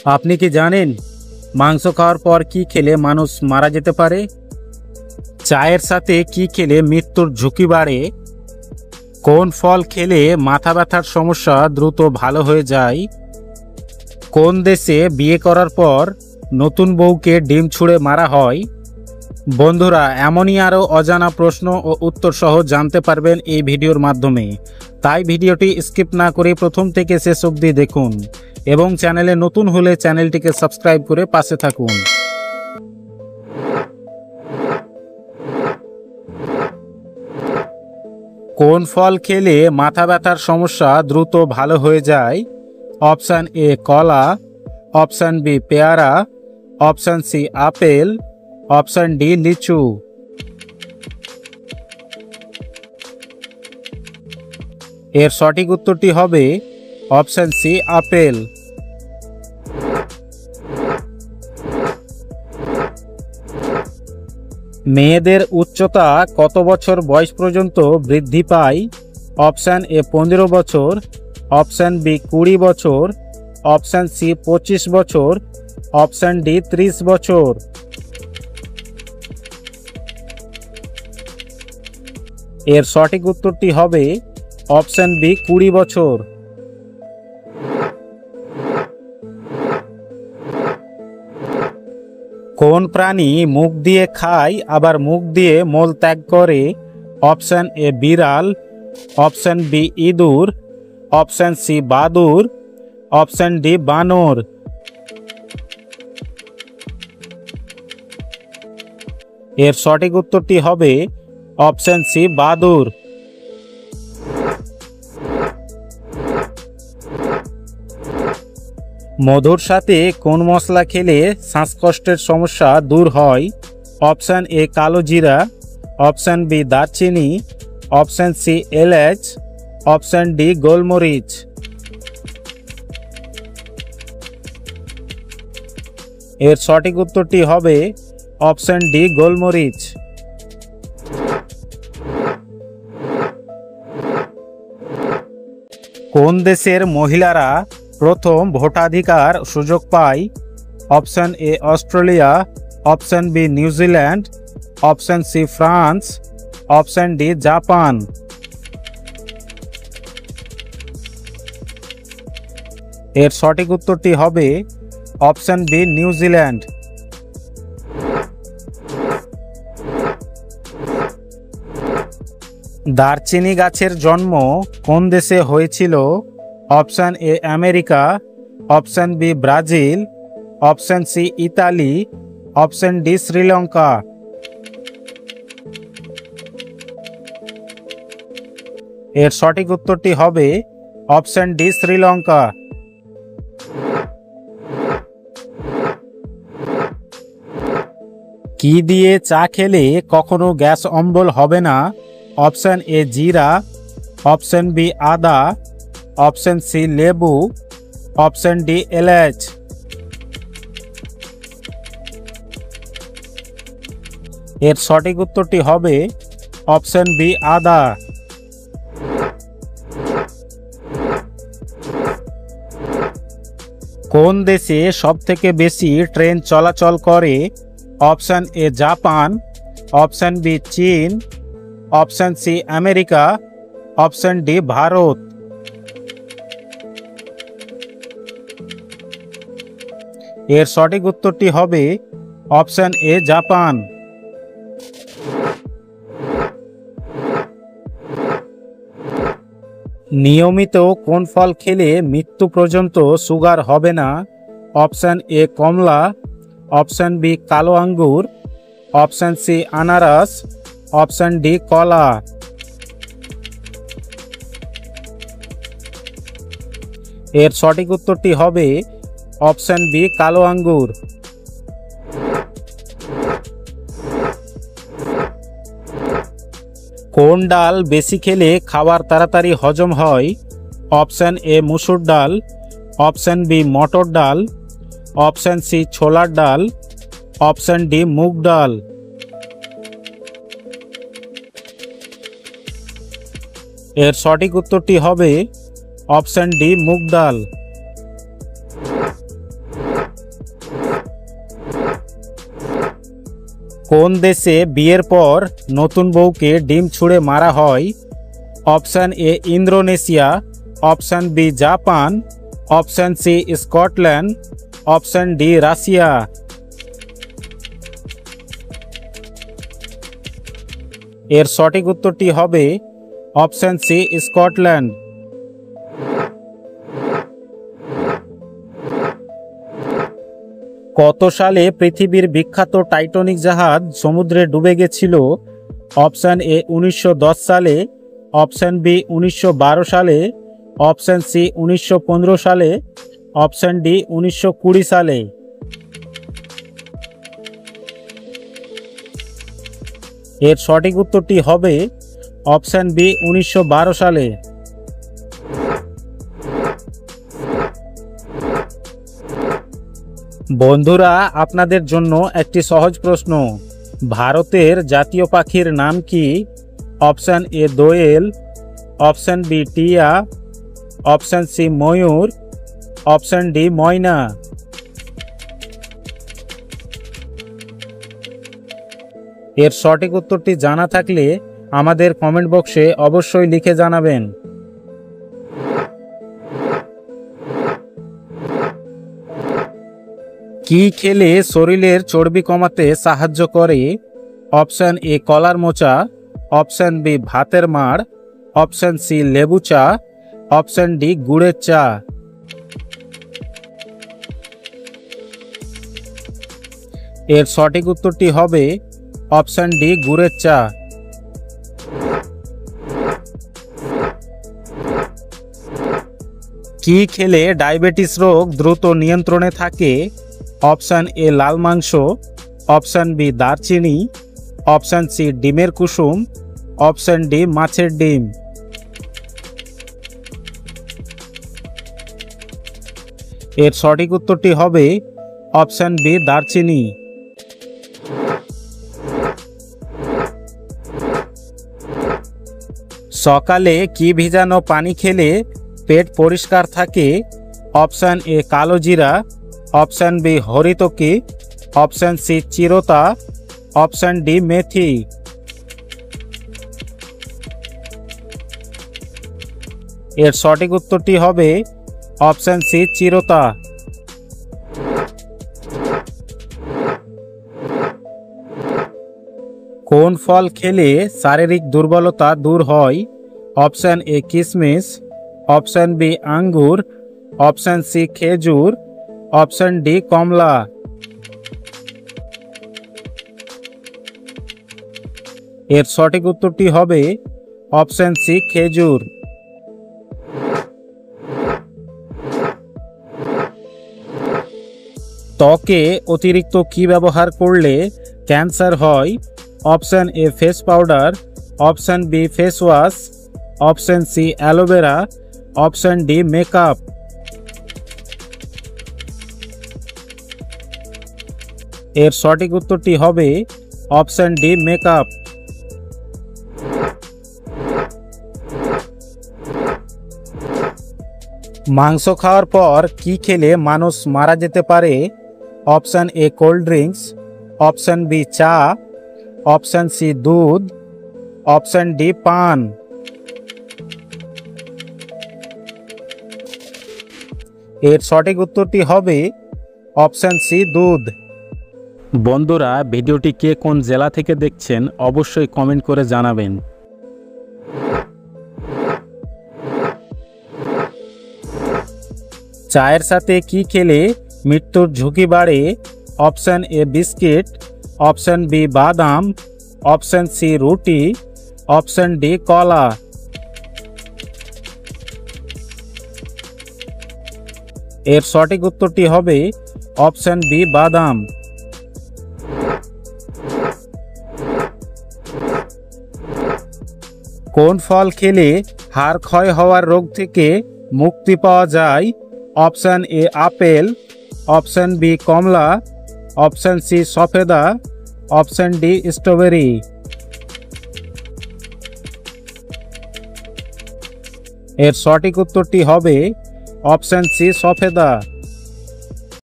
আপনি কি জানেন মাংস খাওয়ার পর কি খেলে মানুষ মারা যেতে পারে? চায়ের সাথে কি খেলে মৃত্যুর ঝুঁকি বাড়ে? কোন ফল খেলে মাথা ব্যথার সমস্যা দ্রুত ভালো হয়ে যায়? কোন দেশে বিয়ে করার পর নতুন বউকে ডিম ছুঁড়ে মারা হয়? বন্ধুরা, এমনই আরও অজানা প্রশ্ন ও উত্তর সহ জানতে পারবেন এই ভিডিওর মাধ্যমে। তাই ভিডিওটি স্কিপ না করে প্রথম থেকে শেষ অবধি দেখুন এবং চ্যানেলে নতুন হলে চ্যানেলটিকে সাবস্ক্রাইব করে পাশে থাকুন। কোন ফল খেলে মাথা ব্যথার সমস্যা দ্রুত ভালো হয়ে যায়? অপশান এ কলা, অপশান বি পেয়ারা, অপশান সি আপেল, অপশান ডি লিচু। এর সঠিক উত্তরটি হবে অপশান সি আপেল। মেয়েদের উচ্চতা কত বছর বয়স পর্যন্ত বৃদ্ধি পায়? অপশান এ 15 বছর, অপশান বি 20 বছর, অপশান সি 25 বছর, অপশান ডি 30 বছর। এর সঠিক উত্তরটি হবে অপশান বি 20 বছর। কোন প্রাণী মুখ দিয়ে খায় আবার মুখ দিয়ে মল ত্যাগ করে? অপশান এ বিড়াল, অপশান বি ইঁদুর, অপশান সি বাদুড়, অপশান ডি বানর। এর সঠিক উত্তরটি হবে অপশান সি বাদুড়। মধুর সাথে কোন মশলা খেলে শ্বাসকষ্টের সমস্যা দূর হয়? অপশান এ কালো জিরা, অপশান বি দারচিনি, অপশান সি এলাচ, অপশান ডি গোলমরিচ। এর সঠিক উত্তরটি হবে অপশান ডি গোলমরিচ। কোন দেশের মহিলারা প্রথম ভোটাধিকার সুযোগ পায়? Option A Australia, option B New Zealand, option C France, option D Japan. এর সঠিক উত্তরটি হবে অপশান বি নিউজিল্যান্ড। দারচিনি গাছের জন্ম কোন দেশে হয়েছিল? Option A America, option B Brazil, option C Italy, option D Sri Lanka. এর সঠিক উত্তরটি হবে অপশান ডি শ্রীলঙ্কা। কি দিয়ে চা খেলে কখনো গ্যাস অম্বল হবে না? অপশান এ জিরা, অপশান বি আদা, অপশান সি লেবু, অপশান ডি এলাচ। এর সঠিক উত্তরটি হবে অপশান বি আদা। কোন দেশে সবথেকে বেশি ট্রেন চলাচল করে? Option A Japan, option B চীন, option C America, option D Bharat. এর সঠিক উত্তরটি হবে অপশান এ জাপান। নিয়মিত কোন ফল খেলে মৃত্যু পর্যন্ত সুগার হবে না? অপশান এ কমলা, অপশান বি কালো আঙ্গুর, অপশান সি আনারস, অপশান ডি কলা। এর সঠিক উত্তরটি হবে অপশান বি কালো আঙ্গুর। কোন ডাল বেশি খেলে খাবার তাড়াতাড়ি হজম হয়? অপশান এ মুসুর ডাল, অপশান বি মটর ডাল, অপশান সি ছোলার ডাল, অপশান ডি মুগ ডাল। এর সঠিক উত্তরটি হবে অপশান ডি মুগ ডাল। কোন দেশে বিয়ের পর নতুন বউকে ডিম ছুঁড়ে মারা হয়? Option A Indonesia, option B Japan, option C Scotland, option D Russia. এর সঠিক উত্তরটি হবে অপশান সি স্কটল্যান্ড। কত সালে পৃথিবীর বিখ্যাত টাইটানিক জাহাজ সমুদ্রে ডুবে গেছিল? অপশান এ 1910 সালে, অপশান বি 1912 সালে, অপশান সি 1915 সালে, অপশান ডি 1920 সালে। এর সঠিক উত্তরটি হবে অপশান বি 1912 সালে। বন্ধুরা, আপনাদের জন্য একটি সহজ প্রশ্ন। ভারতের জাতীয় পাখির নাম কি? অপশান এ দোয়েল, অপশান বি টিয়া, অপশান সি ময়ূর, অপশান ডি ময়না। এর সঠিক উত্তরটি জানা থাকলে আমাদের কমেন্ট বক্সে অবশ্যই লিখে জানাবেন। কি খেলে শরীরের চর্বি কমাতে সাহায্য করে? অপশান এ কলার মোচা, অপশান বি ভাতের মাড়, অপশান সি লেবু চা, অপশান ডি গুড়ের চা। এর সঠিক উত্তরটি হবে অপশান ডি গুড়ের চা। কি খেলে ডায়াবেটিস রোগ দ্রুত নিয়ন্ত্রণে থাকে? অপশান এ লাল মাংস, অপশান বি দারচিনি, অপশান সি ডিমের কুসুম, অপশান ডি মাছের ডিম। এর সঠিক উত্তরটি হবে অপশান বি দারচিনি। সকালে কি ভিজানো পানি খেলে পেট পরিষ্কার থাকে? অপশান এ কালো জিরা, অপশান বি হরিতকি, অপশান সি চিরতা, অপশান ডি মেথি। এর সঠিক উত্তরটি হবে অপশান সি চিরতা। কোন ফল খেলে শারীরিক দুর্বলতা দূর হয়? অপশান এ কিশমিশ, অপশান বি আঙ্গুর, অপশান সি খেজুর, অপশান ডি কমলা। এর সঠিক উত্তরটি হবে অপশান সি খেজুর। ত্বকে অতিরিক্ত কি ব্যবহার করলে ক্যান্সার হয়? Option A face powder, option B face wash, option C aloe vera, option D makeup. এর সঠিক উত্তরটি হবে অপশান ডি মেকআপ। মাংস খাওয়ার পর কি খেলে মানুষ মারা যেতে পারে? Option A cold drinks, option B চা, অপশান সি দুধ, অপশান ডি পান। এর সঠিক উত্তরটি হবে অপশান সি দুধ। বন্ধুরা, ভিডিওটি কে কোন জেলা থেকে দেখছেন অবশ্যই কমেন্ট করে জানাবেন। চায়ের সাথে কি খেলে মৃত্যুর ঝুঁকি বাড়ে? Option A biscuit, option B বাদাম, অপশান সি রুটি, অপশান ডি কলা। এর সঠিক উত্তরটি হবে অপশান বি বাদাম। কোন ফল খেলে হাড় ক্ষয় হওয়ার রোগ থেকে মুক্তি পাওয়া যায়? Option A apple, option B কমলা, অপশান সি সফেদা, অপশান ডি স্ট্রবেরি। এর সঠিক উত্তরটি হবে অপশান সি সফেদা।